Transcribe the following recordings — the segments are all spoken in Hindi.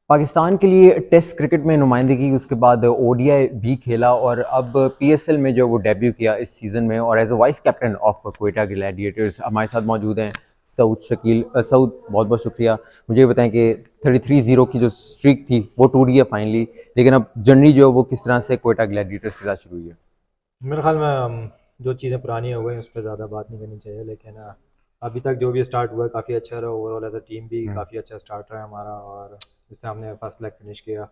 पाकिस्तान के लिए टेस्ट क्रिकेट में नुमाइंदगी, उसके बाद ओडीआई भी खेला और अब पीएसएल में जो वो डेब्यू किया इस सीज़न में, और as a vice captain of Quetta Gladiators हमारे साथ मौजूद हैं सऊद शकील। सऊद, बहुत बहुत शुक्रिया। मुझे ये बताएं कि 33-0 की जो स्ट्रीक थी वो टूट गई है फाइनली, लेकिन अब जर्नी जो है वो किस तरह से क्वेटा ग्लैडिएटर्स के साथ शुरू हुई है? मेरे ख्याल में जो चीज़ें पुरानी हो गई उस पर ज़्यादा बात नहीं करनी चाहिए, लेकिन अभी तक जो भी स्टार्ट हुआ है काफ़ी अच्छा रहा। ओवरऑल एज अ टीम भी हम्म। काफ़ी अच्छा स्टार्ट रहा है हमारा, और जिससे हमने फर्स्ट लेग फिनिश किया।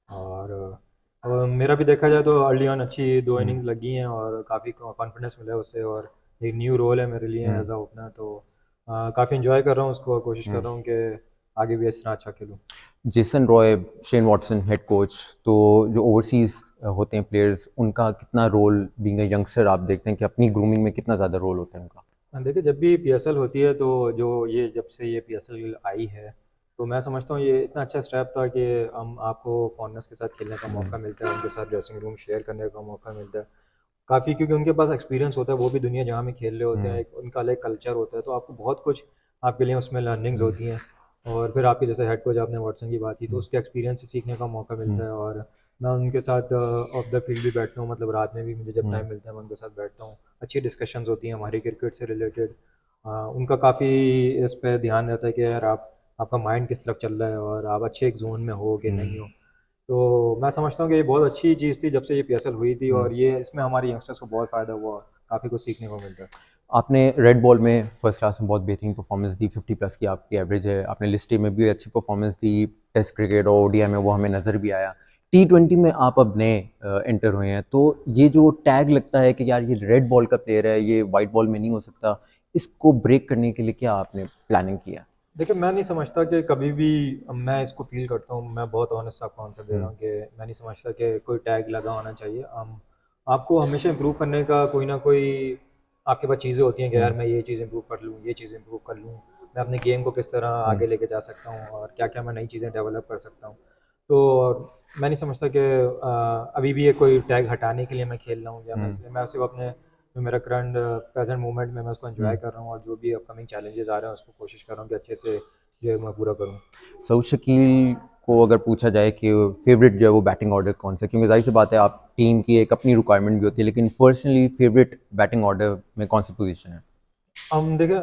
और मेरा भी देखा जाए तो अर्ली ऑन अच्छी दो हम्म। इनिंग्स लगी हैं और काफ़ी कॉन्फिडेंस मिला है उससे, और एक न्यू रोल है मेरे लिए हम्म। As a opener. तो काफ़ी इंजॉय कर रहा हूँ उसको और कोशिश कर हम्म। रहा हूँ कि आगे भी इस तरह अच्छा खेलूँ। Jason Roy, Shane Watson head coach, तो जो ओवरसीज होते हैं प्लेयर्स, उनका कितना रोल बीइंग अ यंगस्टर आप देखते हैं कि अपनी ग्रूमिंग में कितना ज़्यादा रोल होता है उनका? हाँ, देखिए जब भी पीएसएल होती है तो जो ये जब से ये पीएसएल आई है, तो मैं समझता हूँ ये इतना अच्छा स्टेप था कि हम आपको फॉरेनर्स के साथ खेलने का हम्म। मौका मिलता है, उनके साथ ड्रेसिंग रूम शेयर करने का मौका मिलता है काफ़ी, क्योंकि उनके पास एक्सपीरियंस होता है, वो भी दुनिया जहाँ में खेल रहे होते हैं, हम्म। एक उनका अलग कल्चर होता है, तो आपको बहुत कुछ आपके लिए उसमें लर्निंग्स हम्म। होती हैं। और फिर आपके जैसे हेड कोच आपने वाटसन की बात की, तो हम्म। उसके एक्सपीरियंस से सीखने का मौका हम्म। मिलता है। और मैं उनके साथ ऑफ द फील्ड भी बैठता हूँ, मतलब रात में भी मुझे जब हम्म। टाइम मिलता है मैं उनके साथ बैठता हूँ। अच्छी डिस्कशंस होती हैं हमारी क्रिकेट से रिलेटेड। उनका काफ़ी इस पे ध्यान रहता है कि यार आपका माइंड किस तरफ चल रहा है और आप अच्छे एक जोन में हो कि हम्म। नहीं हो। तो मैं समझता हूँ कि ये बहुत अच्छी चीज़ थी जब से ये पीएसएल हुई थी, हम्म। और ये इसमें हमारे यंगस्टर्स को बहुत फ़ायदा हुआ, काफ़ी कुछ सीखने को मिलता है। आपने रेड बॉल में फर्स्ट क्लास में बहुत बेहतरीन परफॉर्मेंस दी, 50+ की आपकी एवरेज है। आपने लिस्टे में भी अच्छी परफॉर्मेंस दी, टेस्ट क्रिकेट और ओडीआई में वो हमें नज़र भी आया। T20 में आप अब नए एंटर हुए हैं, तो ये जो टैग लगता है कि यार ये रेड बॉल का प्लेयर है, ये वाइट बॉल में नहीं हो सकता, इसको ब्रेक करने के लिए क्या आपने प्लानिंग किया? देखिए मैं नहीं समझता कि कभी भी मैं इसको फ़ील करता हूँ, मैं बहुत ऑनेस्ट आपको आंसर दे रहा हम्म। हूँ कि मैं नहीं समझता कि कोई टैग लगा होना चाहिए। हम आपको हमेशा इम्प्रूव करने का कोई ना कोई आपके पास चीज़ें होती हैं कि यार हम्म। मैं ये चीज़ इम्प्रूव कर लूँ, ये चीज़ इम्प्रूव कर लूँ, मैं अपने गेम को किस तरह हम्म। आगे लेके जा सकता हूँ और क्या क्या मैं नई चीज़ें डेवलप कर सकता हूँ। तो मैं नहीं समझता कि अभी भी ये कोई टैग हटाने के लिए मैं खेल रहा हूँ, या मैं हम्म। इसलिए मैं सिर्फ अपने जो मेरा करंट प्रेजेंट मोमेंट में मैं उसको एंजॉय हम्म। कर रहा हूँ, और जो भी अपकमिंग चैलेंजेस आ रहे हैं उसको कोशिश कर रहा हूँ कि अच्छे से जो है मैं पूरा करूँ। सऊद शकील को अगर पूछा जाए कि फेवरेट जो है वो बैटिंग ऑर्डर कौन सा है, क्योंकि जाहिर सी बात है आप टीम की एक अपनी रिक्वायरमेंट भी होती है, लेकिन पर्सनली फेवरेट बैटिंग ऑर्डर में कौन सी पोजीशन है? हम देखें,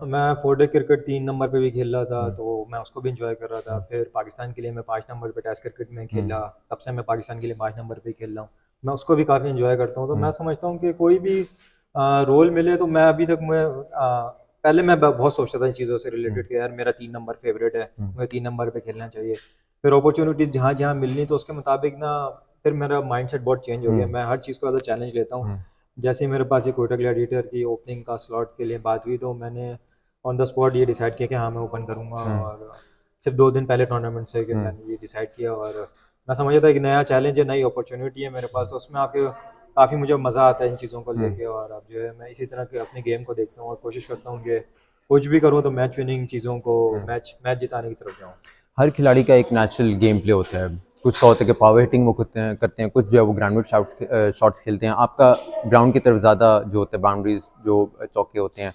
मैं 4 डे क्रिकेट 3 नंबर पे भी खेल रहा था, हम्म। तो मैं उसको भी इंजॉय कर रहा था। हम्म। फिर पाकिस्तान के लिए मैं 5 नंबर पे टेस्ट क्रिकेट में हम्म। खेला, तब से मैं पाकिस्तान के लिए 5 नंबर पे ही खेल रहा हूँ। मैं उसको भी काफ़ी इंजॉय करता हूँ। तो मैं हम्म। समझता हूँ कि कोई भी रोल मिले तो मैं अभी तक पहले मैं बहुत सोचता था इन चीज़ों से हम्म। रिलेटेड कि यार मेरा 3 नंबर फेवरेट है, हम्म। मुझे 3 नंबर पे खेलना चाहिए। फिर अपॉर्चुनिटीज़ जहाँ जहाँ मिलनी तो उसके मुताबिक ना, फिर मेरा माइंडसेट बहुत चेंज हो गया। हम्म। मैं हर चीज़ को एज अ चैलेंज लेता हूँ। हम्म। जैसे ही मेरे पास ये कोटा ग्लैडिएटर की ओपनिंग का स्लॉट के लिए बात हुई, तो मैंने ऑन द स्पॉट ये डिसाइड किया कि हाँ मैं ओपन करूँगा। हम्म। और सिर्फ 2 दिन पहले टूर्नामेंट से कि हम्म। मैंने ये डिसाइड किया, और मैं समझ रहा था कि नया चैलेंज है, नई अपॉर्चुनिटी है मेरे पास, उसमें आके काफ़ी मुझे मज़ा आता है इन चीज़ों को हम्म। लेके। और अब जो है मैं इसी तरह के अपने गेम को देखता हूँ और कोशिश करता हूँ कि कुछ भी करूँ तो मैच विनिंग चीज़ों को, हम्म। मैच मैच जिताने की तरफ जाऊँ। हर खिलाड़ी का एक नेचुरल गेम प्ले होता है। कुछ का होता है कि पावर हिटिंग वो करते हैं, कुछ जो है वो ग्राउंडेड शॉट्स खेलते हैं। आपका ग्राउंड की तरफ ज़्यादा जो होता है, बाउंड्रीज जो चौके होते हैं।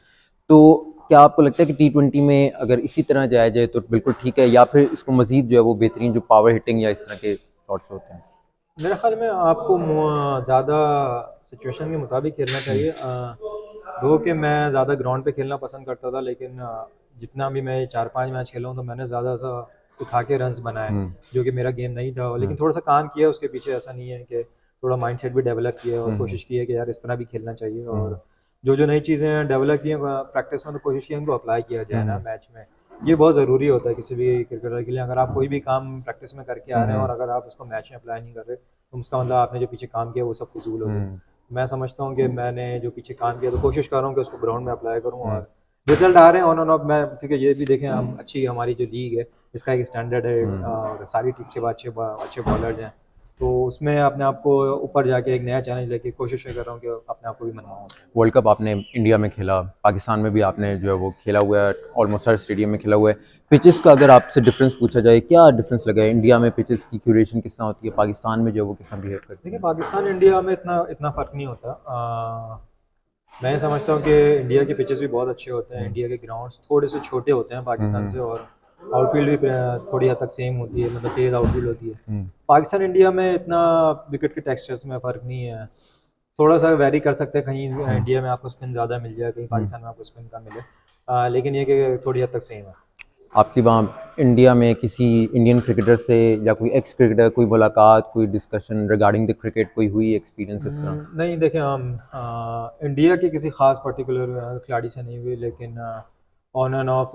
तो क्या आपको लगता है कि T20 में अगर इसी तरह जाया जाए तो बिल्कुल ठीक है, या फिर इसको मजीद जो है वो बेहतरीन जो पावर हिटिंग या इस तरह के शॉट्स होते हैं? मेरे ख्याल में आपको ज़्यादा सिचुएशन के मुताबिक खेलना हम्म। चाहिए। दो कि मैं ज़्यादा ग्राउंड पे खेलना पसंद करता था, लेकिन जितना भी मैं 4-5 मैच खेला हूँ तो मैंने ज़्यादा सा उठा के रन्स बनाए, हम्म। जो कि मेरा गेम नहीं था। लेकिन हम्म। थोड़ा सा काम किया उसके पीछे, ऐसा नहीं है कि थोड़ा माइंडसेट भी डेवलप किया और हम्म। कोशिश की है कि यार इस तरह भी खेलना चाहिए। हम्म। और जो जो नई चीज़ें डेवलप की हैं प्रैक्टिस में, तो कोशिश की है उनको अप्लाई किया जाए ना हम्म। मैच में। ये बहुत ज़रूरी होता है किसी भी क्रिकेटर के लिए। अगर आप कोई भी काम प्रैक्टिस में करके आ रहे हैं हम्म। और अगर आप उसको मैच में अप्लाई नहीं कर रहे, तो उसका मतलब आपने जो पीछे काम किया वो सब फिजूल हो गया। हम्म। मैं समझता हूँ कि मैंने जो पीछे काम किया तो कोशिश कर रहा हूँ कि उसको ग्राउंड में अप्लाई करूँ, हम्म। और रिजल्ट आ रहे हैं ऑन एंड ऑफ। मैं क्योंकि ये भी देखें, हम अच्छी हमारी जो लीग है इसका एक स्टैंडर्ड है, हम्म। और सारी टीम से अच्छे बॉलर्स हैं। तो उसमें अपने आप को ऊपर जाके एक नया चैलेंज लेके कोशिश कर रहा हूँ कि अपने आप को भी मनवाऊँ। वर्ल्ड कप आपने इंडिया में खेला, पाकिस्तान में भी आपने जो है वो खेला हुआ है, ऑलमोस्ट हर स्टेडियम में खेला हुआ है। पिचेस का अगर आपसे डिफरेंस पूछा जाए, क्या डिफरेंस लगा है? इंडिया में पिचेस की क्यूरेशन किस तरह होती है, पाकिस्तान में जो है वो किस तरह बिहेव करती देखिए है? पाकिस्तान इंडिया में इतना इतना फ़र्क नहीं होता। मैं समझता हूँ कि इंडिया के पिचेस भी बहुत अच्छे होते हैं, हम्म। इंडिया के ग्राउंड्स थोड़े से छोटे होते हैं हम्म। पाकिस्तान से। और आउटफील्ड भी थोड़ी हद तक सेम होती है, मतलब तेज़ आउटफील्ड होती है। हम्म, पाकिस्तान इंडिया में इतना विकेट के टेक्सचर्स में फ़र्क नहीं है, थोड़ा सा वेरी कर सकते हैं, कहीं इंडिया में आपको स्पिन ज़्यादा मिल जाए, कहीं पाकिस्तान में आपको स्पिन कम मिले, लेकिन ये कि थोड़ी हद तक सेम है। आपकी वहाँ इंडिया में किसी इंडियन क्रिकेटर से या कोई एक्स क्रिकेटर कोई मुलाकात, कोई डिस्कशन रिगार्डिंग द क्रिकेट कोई हुई एक्सपीरियंस इस तरह? नहीं देखिए, हम इंडिया के किसी ख़ास पर्टिकुलर खिलाड़ी से नहीं हुई, लेकिन ऑन एंड ऑफ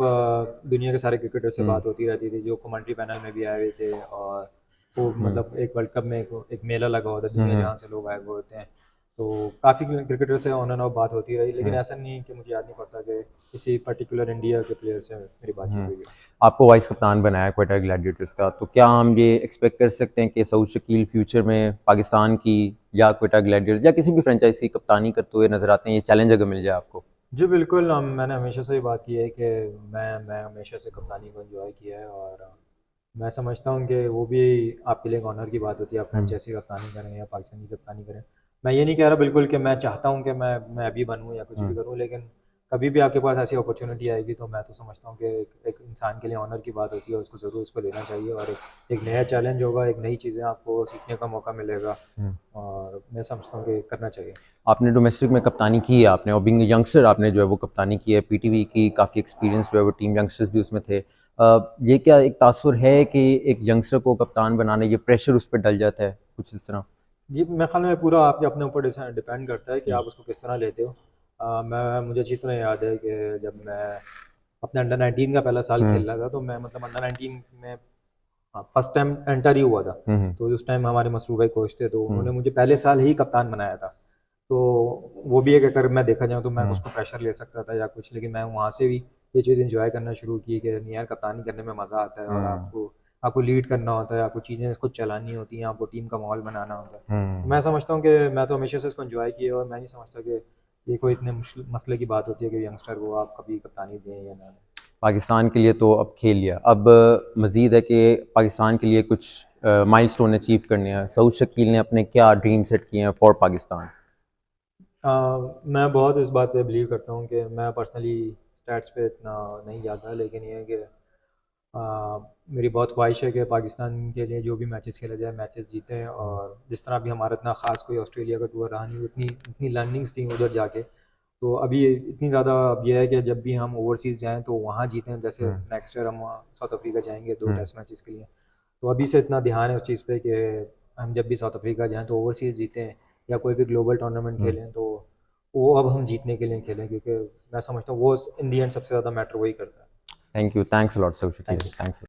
दुनिया के सारे क्रिकेटर से हम्म, बात होती रहती थी, जो कमेंट्री पैनल में भी आए हुए थे, और वो हम्म, मतलब एक वर्ल्ड कप में एक मेला लगा हुआ था, दुनिया हम्म, जहाँ से लोग आए हुए होते हैं, तो काफ़ी क्रिकेटर से ऑन एंड ऑफ बात होती रही, लेकिन हम्म, ऐसा नहीं कि मुझे याद नहीं पड़ता कि किसी पर्टिकुलर इंडिया के प्लेयर से मेरी बातचीत हम्म। हुई है। आपको वाइस कप्तान बनाया क्वेटा ग्लैडिएटर्स का, तो क्या हम ये एक्सपेक्ट कर सकते हैं कि सऊद शकील फ्यूचर में पाकिस्तान की या क्वेटा ग्लैडिएटर्स या किसी भी फ्रेंचाइजी की कप्तानी करते हुए नजर आते हैं? ये चैलेंज अगर मिल जाए आपको। जी बिल्कुल, मैंने हमेशा से ही बात की है कि मैं हमेशा से कप्तानी को एंजॉय किया है, और मैं समझता हूँ कि वो भी आपके लिए एक ऑनर की बात होती है, आप हम्म, फ्रेंचाइजी कप्तानी करें या पाकिस्तान की कप्तानी करें। मैं ये नहीं कह रहा बिल्कुल कि मैं चाहता हूँ कि मैं अभी बनूँ या कुछ भी हम्म, करूँ, लेकिन कभी भी आपके पास ऐसी अपॉर्चुनिटी आएगी, तो मैं तो समझता हूँ कि एक इंसान के लिए ऑनर की बात होती है, उसको ज़रूर उसको लेना चाहिए, और एक नया चैलेंज होगा, एक नई चीज़ें आपको सीखने का मौका मिलेगा, हम्म। और मैं समझता हूँ कि करना चाहिए। आपने डोमेस्टिक में कप्तानी की है आपने, और बिंग यंगस्टर आपने जो है वो कप्तानी की है पीटीवी की, काफ़ी एक्सपीरियंस जो है वो टीम यंगस्टर्स भी उसमें थे। ये क्या एक तासुर है कि एक यंगस्टर को कप्तान बनाने, ये प्रेशर उस पर डल जाता है कुछ इस तरह? जी, मेरे ख़्याल में पूरा आपके अपने ऊपर डिपेंड करता है कि हम्म, आप उसको किस तरह लेते हो। मुझे अच्छी तरह याद है कि जब मैं अपने अंडर 19 का पहला साल हम्म, खेल रहा था, तो मैं मतलब अंडर 19 में फर्स्ट टाइम एंटर ही हुआ था। हम्म, तो उस टाइम हमारे मसरूफ़ भाई कोच थे, तो हम्म, उन्होंने मुझे पहले साल ही कप्तान बनाया था। तो वो भी एक, अगर मैं देखा जाऊँ तो मैं हम्म, उसको प्रेशर ले सकता था या कुछ, लेकिन मैं वहाँ से भी ये चीज़ एंजॉय करना शुरू की कि नहीं यार, कप्तानी करने में मज़ा आता है, और हम्म, आपको आपको लीड करना होता है, आपको चीज़ें खुद चलानी होती हैं, आपको टीम का माहौल बनाना होता है। तो हम्म। मैं समझता हूँ कि मैं तो हमेशा से इसको एंजॉय किया, और मैं नहीं समझता कि ये कोई इतने मसले की बात होती है कि यंगस्टर को आप कभी कप्तानी दें या ना दें। पाकिस्तान के लिए तो अब खेल लिया, अब मज़ीद है कि पाकिस्तान के लिए कुछ माइलस्टोन अचीव करने हैं। सऊद शकील ने अपने क्या ड्रीम सेट किए हैं फॉर पाकिस्तान? मैं बहुत इस बात पे बिलीव करता हूँ कि मैं पर्सनली स्टैट्स पे इतना नहीं जाता, लेकिन ये है कि मेरी बहुत ख्वाहिश है कि पाकिस्तान के लिए जो भी मैचेस खेले जाए, मैचेस जीतें, और जिस तरह अभी हमारा इतना ख़ास कोई ऑस्ट्रेलिया का टूर रहा नहीं, उतनी इतनी लर्निंग्स थी उधर जाके, तो अभी इतनी ज़्यादा अब ये है कि जब भी हम ओवरसीज़ जाएँ तो वहाँ जीतें, जैसे हम्म, नेक्स्ट ईयर हम साउथ अफ्रीका जाएंगे 2 हम्म, टेस्ट मैचेस के लिए। तो अभी से इतना ध्यान है उस चीज़ पे कि हम जब भी साउथ अफ्रीका जाएँ तो ओवरसीज़ जीतें, या कोई भी ग्लोबल टूर्नामेंट हम्म। खेलें, तो वो अब हम जीतने के लिए खेलें, क्योंकि मैं समझता हूँ वो इन दी एंड सबसे ज़्यादा मैटर वही करता है। Thank you, thanks a lot Saud Shakeel, thank you. Thanks.